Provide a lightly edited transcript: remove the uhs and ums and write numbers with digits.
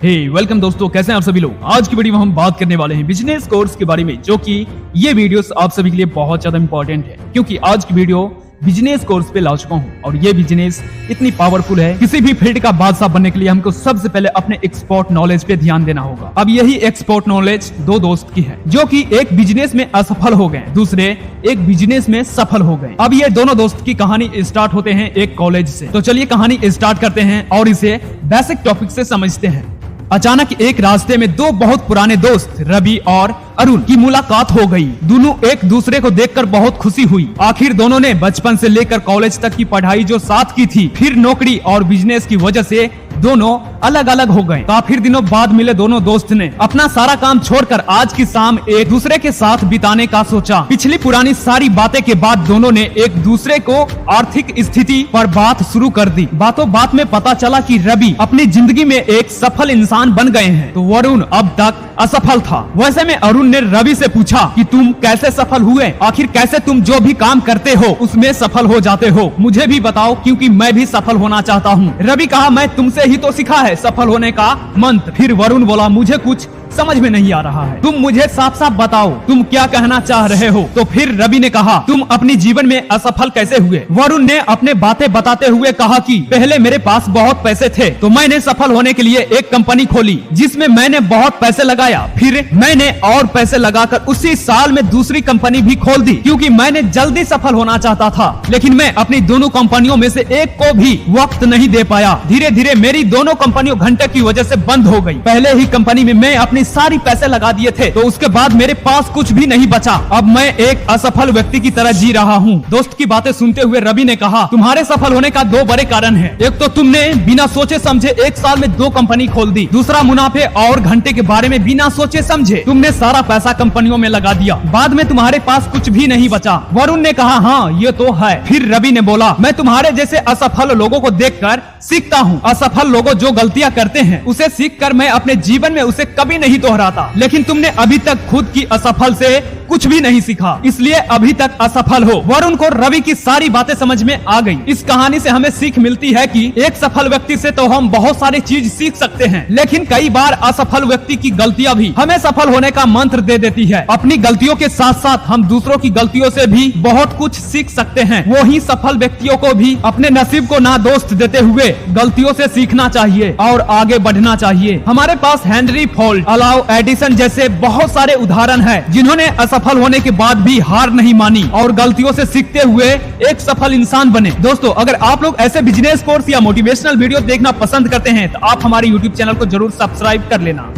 Welcome दोस्तों, कैसे हैं आप सभी लोग। आज की वीडियो में हम बात करने वाले हैं बिजनेस कोर्स के बारे में, जो कि ये वीडियोस आप सभी के लिए बहुत ज्यादा इंपॉर्टेंट है, क्योंकि आज की वीडियो बिजनेस कोर्स पे ला चुका हूं और ये बिजनेस इतनी पावरफुल है। किसी भी फील्ड का बादशाह बनने के लिए हमको सबसे पहले अपने एक्सपर्ट नॉलेज पे ध्यान देना होगा। अब यही एक्सपर्ट नॉलेज दो दोस्त की है, जो कि एक बिजनेस में असफल हो गए, दूसरे एक बिजनेस में सफल हो गए। अब ये दोनों दोस्त की कहानी स्टार्ट होते हैं एक कॉलेज से। तो चलिए कहानी स्टार्ट करते हैं और इसे बेसिक टॉपिक से समझते हैं। अचानक एक रास्ते में दो बहुत पुराने दोस्त रवि और अरुण की मुलाकात हो गई। दोनों एक दूसरे को देखकर बहुत खुशी हुई। आखिर दोनों ने बचपन से लेकर कॉलेज तक की पढ़ाई जो साथ की थी, फिर नौकरी और बिजनेस की वजह से दोनों अलग अलग हो गए। काफी दिनों बाद मिले दोनों दोस्त ने अपना सारा काम छोड़कर आज की शाम एक दूसरे के साथ बिताने का सोचा। पिछली पुरानी सारी बातें के बाद दोनों ने एक दूसरे को आर्थिक स्थिति पर बात शुरू कर दी। बातों बात में पता चला कि रवि अपनी जिंदगी में एक सफल इंसान बन गए हैं, तो वरुण अब तक असफल था। वैसे में अरुण ने रवि से पूछा कि तुम कैसे सफल हुए, आखिर कैसे तुम जो भी काम करते हो उसमें सफल हो जाते हो, मुझे भी बताओ, क्योंकि मैं भी सफल होना चाहता हूँ। रवि कहा, मैं तुमसे ही तो सीखा है सफल होने का मंत्र। फिर वरुण बोला, मुझे कुछ समझ में नहीं आ रहा है, तुम मुझे साफ साफ बताओ तुम क्या कहना चाह रहे हो। तो फिर रवि ने कहा, तुम अपनी जीवन में असफल कैसे हुए। वरुण ने अपने बातें बताते हुए कहा कि पहले मेरे पास बहुत पैसे थे, तो मैंने सफल होने के लिए एक कंपनी खोली जिसमें मैंने बहुत पैसे लगाया। फिर मैंने और पैसे लगाकर उसी साल में दूसरी कंपनी भी खोल दी, क्योंकि मैंने जल्दी सफल होना चाहता था। लेकिन मैं अपनी दोनों कंपनियों में से एक को भी वक्त नहीं दे पाया। धीरे धीरे मेरी दोनों कंपनियों घंटे की वजह से बंद हो गई। पहले ही कंपनी में मैं अपनी सारी पैसे लगा दिए थे, तो उसके बाद मेरे पास कुछ भी नहीं बचा। अब मैं एक असफल व्यक्ति की तरह जी रहा हूँ। दोस्त की बातें सुनते हुए रवि ने कहा, तुम्हारे सफल होने का दो बड़े कारण हैं। एक तो तुमने बिना सोचे समझे एक साल में दो कंपनी खोल दी, दूसरा मुनाफे और घंटे के बारे में बिना सोचे समझे तुमने सारा पैसा कंपनियों में लगा दिया, बाद में तुम्हारे पास कुछ भी नहीं बचा। वरुण ने कहा, हाँ ये तो है। फिर रवि ने बोला, मैं तुम्हारे जैसे असफल लोगों को देखकर सीखता हूँ। असफल लोग जो गलतियाँ करते हैं उसे सीखकर मैं अपने जीवन में उसे कभी नहीं दोहराता। लेकिन तुमने अभी तक खुद की असफल से कुछ भी नहीं सीखा, इसलिए अभी तक असफल हो। वरुण को रवि की सारी बातें समझ में आ गई। इस कहानी से हमें सीख मिलती है कि एक सफल व्यक्ति से तो हम बहुत सारी चीज सीख सकते हैं, लेकिन कई बार असफल व्यक्ति की गलतियां भी हमें सफल होने का मंत्र दे देती है। अपनी गलतियों के साथ साथ हम दूसरों की गलतियों से भी बहुत कुछ सीख सकते हैं। वो ही सफल व्यक्तियों को भी अपने नसीब को ना दोस्त देते हुए गलतियों से सीखना चाहिए और आगे बढ़ना चाहिए। हमारे पास हेनरी फोर्ड, अलाउ एडिसन जैसे बहुत सारे उदाहरण हैं, जिन्होंने असफल होने के बाद भी हार नहीं मानी और गलतियों से सीखते हुए एक सफल इंसान बने। दोस्तों, अगर आप लोग ऐसे बिजनेस कोर्स या मोटिवेशनल वीडियो देखना पसंद करते हैं तो आप हमारे YouTube चैनल को जरूर सब्सक्राइब कर लेना।